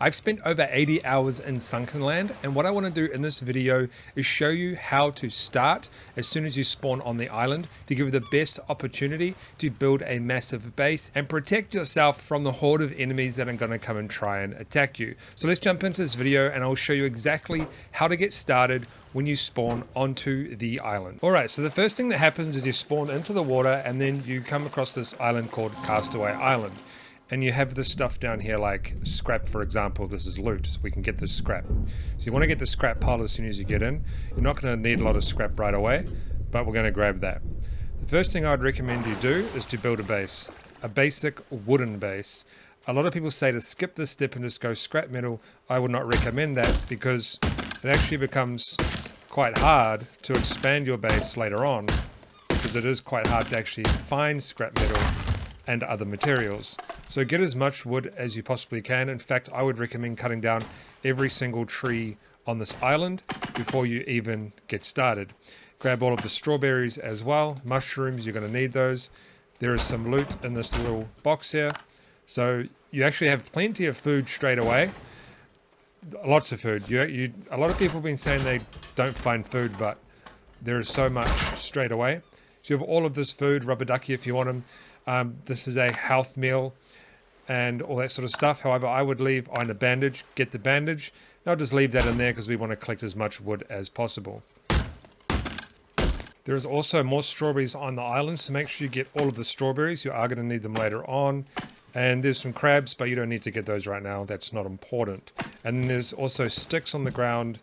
I've spent over 80 hours in Sunkenland, and what I want to do in this video is show you how to start as soon as you spawn on the island to give you the best opportunity to build a massive base and protect yourself from the horde of enemies that are going to come and try and attack you. So let's jump into this video and I'll show you exactly how to get started when you spawn onto the island. Alright, so the first thing that happens is you spawn into the water and then you come across this island called Castaway Island. And you have this stuff down here like scrap, for example. This is loot, so we can get this scrap. So you want to get the scrap pile as soon as you get in. You're not going to need a lot of scrap right away, but we're going to grab that. The first thing I'd recommend you do is to build a base. A basic wooden base. A lot of people say to skip this step and just go scrap metal. I would not recommend that because it actually becomes quite hard to expand your base later on, because it is quite hard to actually find scrap metal and other materials. So get as much wood as you possibly can. In fact, I would recommend cutting down every single tree on this island before you even get started. Grab all of the strawberries as well. Mushrooms, you're going to need those. There is some loot in this little box here. So you actually have plenty of food straight away. Lots of food. A lot of people have been saying they don't find food, but there is so much straight away. So you have all of this food, rubber ducky if you want them. This is a health meal and all that sort of stuff. However, I would leave on a bandage, get the bandage. I'll just leave that in there because we want to collect as much wood as possible. There is also more strawberries on the island, so make sure you get all of the strawberries. You are going to need them later on. And there's some crabs, but you don't need to get those right now. That's not important. And then there's also sticks on the ground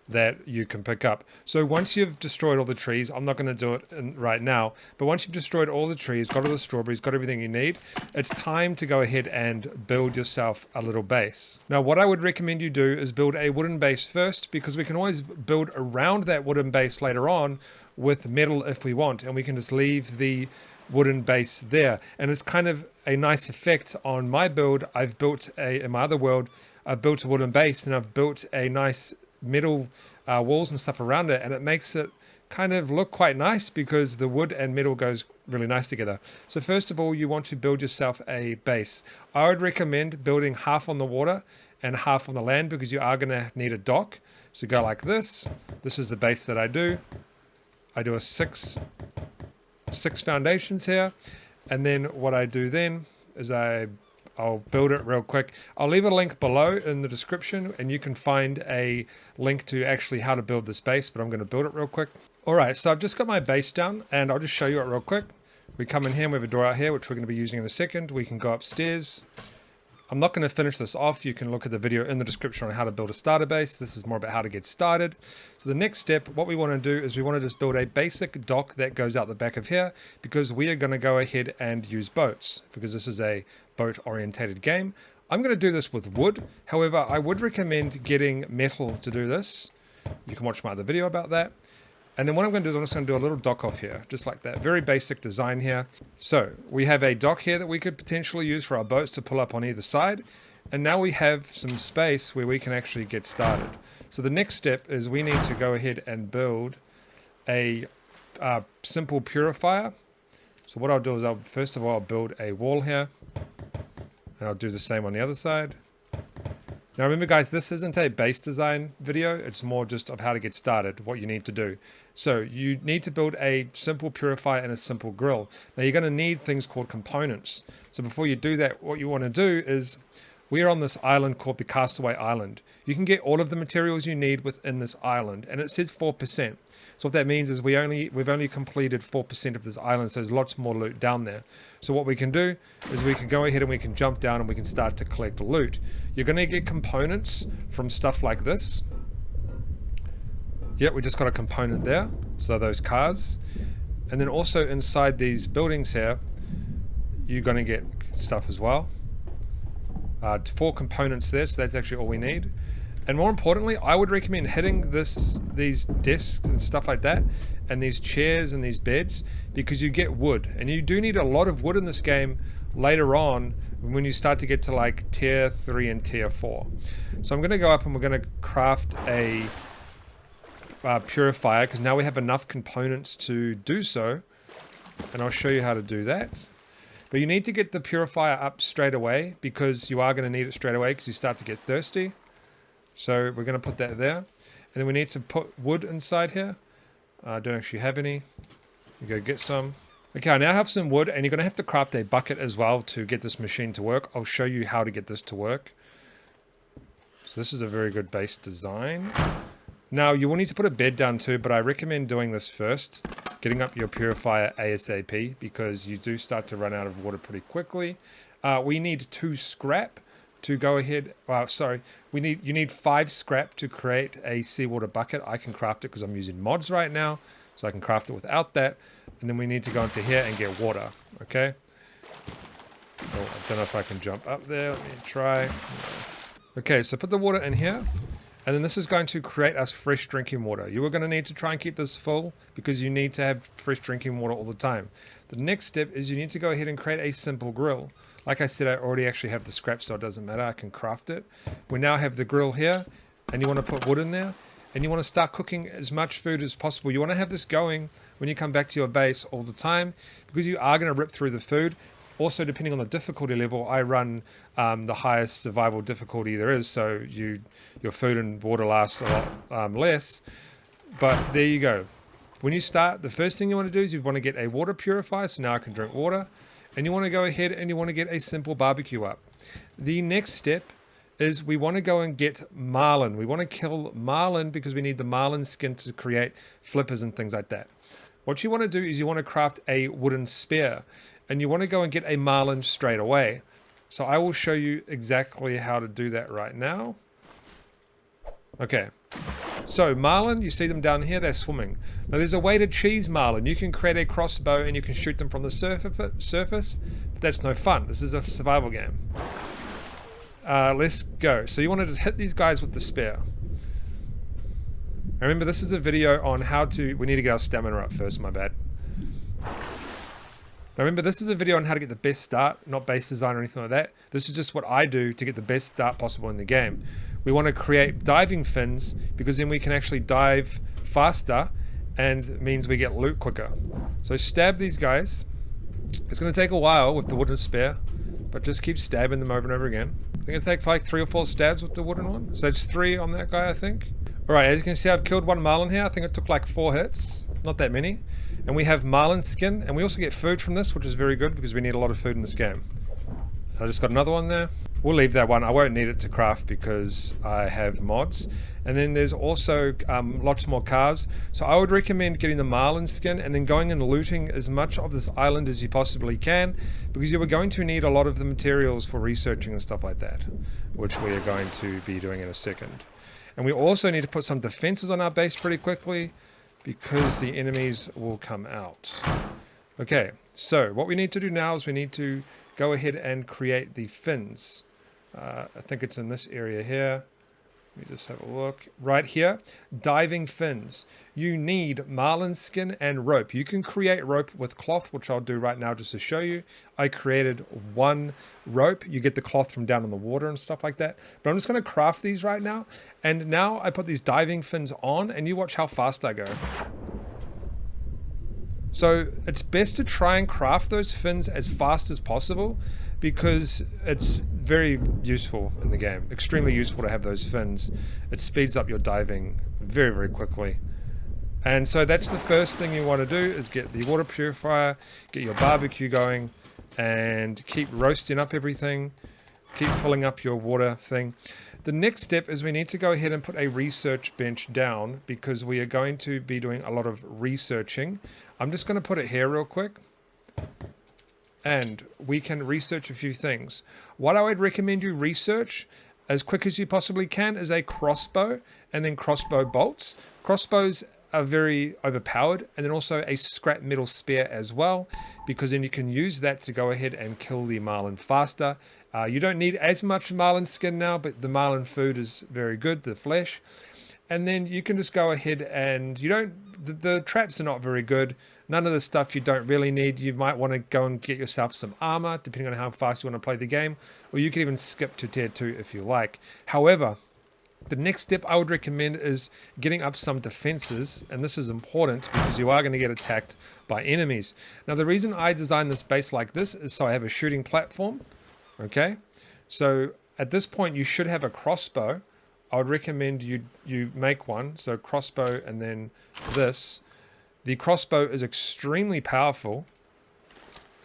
that you can pick up. So once you've destroyed all the trees, I'm not going to do it right now, but once you've destroyed all the trees, got all the strawberries, got everything you need, it's time to go ahead and build yourself a little base. Now what I would recommend you do is build a wooden base first, because we can always build around that wooden base later on with metal if we want, and we can just leave the wooden base there. And it's kind of a nice effect on my build. I've built in my other world, I've built a wooden base and I've built a nice metal walls and stuff around it, and it makes it kind of look quite nice because the wood and metal goes really nice together. So first of all, you want to build yourself a base. I would recommend building half on the water and half on the land, because you are going to need a dock. So go like this. This is the base that I do. I do a six foundations here, and then what I do then is I'll build it real quick. I'll leave a link below in the description and you can find a link to actually how to build this base, but I'm going to build it real quick. Alright, so I've just got my base down and I'll just show you it real quick. We come in here and we have a door out here which we're going to be using in a second. We can go upstairs. I'm not going to finish this off. You can look at the video in the description on how to build a starter base. This is more about how to get started. So the next step, what we want to do is we want to just build a basic dock that goes out the back of here, because we are going to go ahead and use boats, because this is a boat orientated game. I'm going to do this with wood. However, I would recommend getting metal to do this. You can watch my other video about that. And then what I'm going to do is I'm just going to do a little dock off here, just like that. Very basic design here. So we have a dock here that we could potentially use for our boats to pull up on either side. And now we have some space where we can actually get started. So the next step is we need to go ahead and build a simple purifier. So what I'll do is first of all, I'll build a wall here. And I'll do the same on the other side. Now remember guys, this isn't a base design video, it's more just of how to get started, what you need to do. So you need to build a simple purifier and a simple grill. Now you're going to need things called components. So before you do that, what you want to do is, we're on this island called the Castaway Island. You can get all of the materials you need within this island, and it says 4%. So what that means is we've only completed 4% of this island, so there's lots more loot down there. So what we can do is we can go ahead and we can jump down and we can start to collect loot. You're going to get components from stuff like this. Yep, we just got a component there, so those cars. And then also inside these buildings here, you're going to get stuff as well. 4 components there, so that's actually all we need. And more importantly, I would recommend hitting these desks and stuff like that, and these chairs and these beds, because you get wood, and you do need a lot of wood in this game later on when you start to get to like tier 3 and tier 4. So I'm going to go up and we're going to craft a purifier, because now we have enough components to do so, and I'll show you how to do that. But you need to get the purifier up straight away because you are going to need it straight away because you start to get thirsty. So we're going to put that there. And then we need to put wood inside here. I don't actually have any. You go get some. Okay, I now have some wood, and you're going to have to craft a bucket as well to get this machine to work. I'll show you how to get this to work. So this is a very good base design. Now, you will need to put a bed down too, but I recommend doing this first. Getting up your purifier ASAP, because you do start to run out of water pretty quickly. We need 2 scrap to go ahead. Well, sorry. You need 5 scrap to create a seawater bucket. I can craft it because I'm using mods right now. So I can craft it without that. And then we need to go into here and get water. Okay. Oh, I don't know if I can jump up there. Let me try. Okay, so put the water in here. And then this is going to create us fresh drinking water. You are going to need to try and keep this full because you need to have fresh drinking water all the time. The next step is you need to go ahead and create a simple grill. Like I said, I already actually have the scrap, so it doesn't matter. I can craft it. We now have the grill here, and you want to put wood in there. And you want to start cooking as much food as possible. You want to have this going when you come back to your base all the time, because you are going to rip through the food. Also, depending on the difficulty level, I run the highest survival difficulty there is, so your food and water lasts a lot less. But there you go. When you start, the first thing you want to do is you want to get a water purifier, so now I can drink water. And you want to go ahead and you want to get a simple barbecue up. The next step is we want to go and get marlin. We want to kill marlin because we need the marlin skin to create flippers and things like that. What you want to do is you want to craft a wooden spear, and you want to go and get a marlin straight away. So I will show you exactly how to do that right now. Okay, so marlin, you see them down here, they're swimming. Now there's a way to cheese marlin. You can create a crossbow and you can shoot them from the surface, but that's no fun. This is a survival game. Let's go. So you want to just hit these guys with the spear. Remember, this is a video on how to... We need to get our stamina up first, my bad. Now remember, this is a video on how to get the best start, not base design or anything like that. This is just what I do to get the best start possible in the game. We want to create diving fins, because then we can actually dive faster, and it means we get loot quicker. So stab these guys. It's going to take a while with the wooden spear, but just keep stabbing them over and over again. I think it takes like 3 or 4 stabs with the wooden one. So it's 3 on that guy, I think. Alright, as you can see, I've killed 1 marlin here. I think it took like 4 hits. Not that many. And we have marlin skin, and we also get food from this, which is very good because we need a lot of food in this game. I just got another one there. We'll leave that one. I won't need it to craft because I have mods. And then there's also lots more cars. So I would recommend getting the marlin skin and then going and looting as much of this island as you possibly can, because you are going to need a lot of the materials for researching and stuff like that, which we are going to be doing in a second. And we also need to put some defenses on our base pretty quickly, because the enemies will come out. Okay, so what we need to do now is we need to go ahead and create the fins. I think it's in this area here. Let me just have a look. Right here, diving fins. You need marlin skin and rope. You can create rope with cloth, which I'll do right now just to show you. I created 1 rope. You get the cloth from down in the water and stuff like that. But I'm just going to craft these right now. And now I put these diving fins on, and you watch how fast I go. So it's best to try and craft those fins as fast as possible, because it's very useful in the game. Extremely useful to have those fins. It speeds up your diving very, very quickly. And so that's the first thing you want to do, is get the water purifier, get your barbecue going, and keep roasting up everything. Keep filling up your water thing. The next step is we need to go ahead and put a research bench down, because we are going to be doing a lot of researching. I'm just going to put it here real quick. And we can research a few things. What I would recommend you research as quick as you possibly can is a crossbow, and then crossbow bolts. Crossbows are very overpowered, and then also a scrap metal spear as well, because then you can use that to go ahead and kill the marlin faster. You don't need as much marlin skin now, but the marlin food is very good, the flesh. And then you can just go ahead and the traps are not very good. None of the stuff you don't really need. You might want to go and get yourself some armor, depending on how fast you want to play the game, or you can even skip to tier 2 if you like. However, The next step I would recommend is getting up some defenses, and this is important because you are going to get attacked by enemies. Now the reason I designed this base like this is so I have a shooting platform. Okay, so at this point you should have a crossbow. I would recommend you make one. So crossbow and then this. The crossbow is extremely powerful.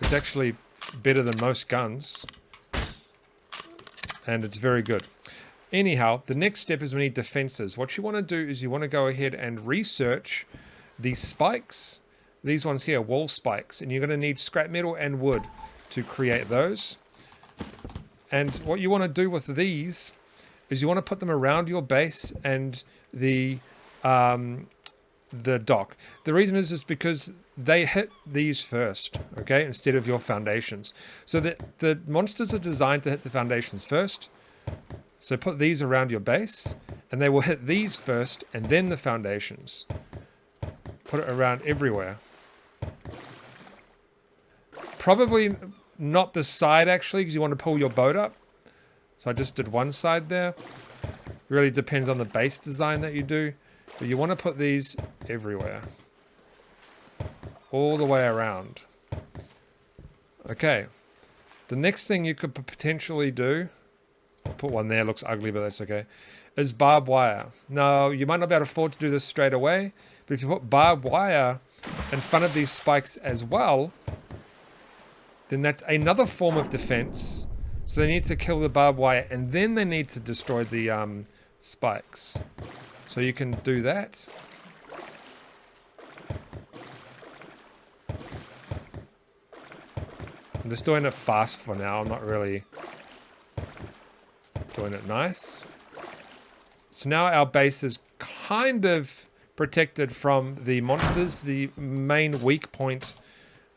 It's actually better than most guns, and it's very good. Anyhow, the next step is we need defenses. What you want to do is you want to go ahead and research these spikes, these ones here, wall spikes, and you're going to need scrap metal and wood to create those. And what you want to do with these is you want to put them around your base and the dock. The reason is because they hit these first, okay, instead of your foundations. So the monsters are designed to hit the foundations first. So put these around your base, and they will hit these first, and then the foundations. Put it around everywhere. Probably not the side, actually, because you want to pull your boat up. So I just did one side there. Really depends on the base design that you do. But you want to put these everywhere. All the way around. Okay. The next thing you could potentially do... I'll put one there, looks ugly, but that's okay, is barbed wire. Now, you might not be able to afford to do this straight away, but if you put barbed wire in front of these spikes as well, then that's another form of defense. So they need to kill the barbed wire, and then they need to destroy the spikes. So you can do that. I'm just doing it fast for now. I'm not really doing it nice. So now our base is kind of protected from the monsters. The main weak point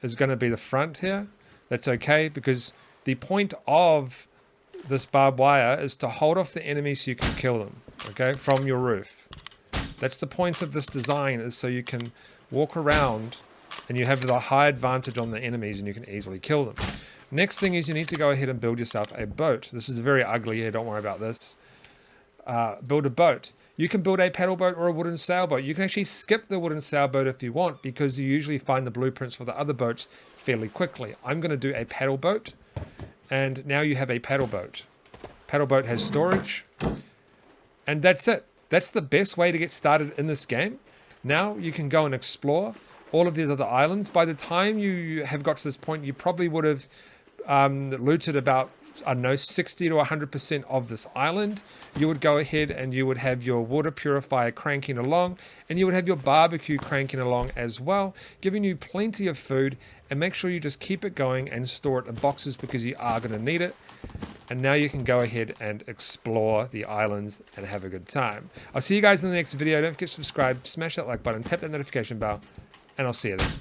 is going to be the front here. That's okay, because the point of this barbed wire is to hold off the enemies so you can kill them, okay, from your roof. That's the point of this design, is so you can walk around and you have the high advantage on the enemies and you can easily kill them. Next thing is you need to go ahead and build yourself a boat. This is very ugly here, don't worry about this. Build a boat. You can build a paddle boat or a wooden sailboat. You can actually skip the wooden sailboat if you want, because you usually find the blueprints for the other boats fairly quickly. I'm going to do a paddle boat, and now you have a paddle boat. Paddle boat has storage, and that's it. That's the best way to get started in this game. Now you can go and explore all of these other islands. By the time you have got to this point, you probably would have looted about, I don't know, 60 to 100% of this island. You would go ahead and you would have your water purifier cranking along, and you would have your barbecue cranking along as well, giving you plenty of food. And make sure you just keep it going and store it in boxes, because you are going to need it. And now you can go ahead and explore the islands and have a good time. I'll see you guys in the next video. Don't forget to subscribe, smash that like button, tap that notification bell, and I'll see you then.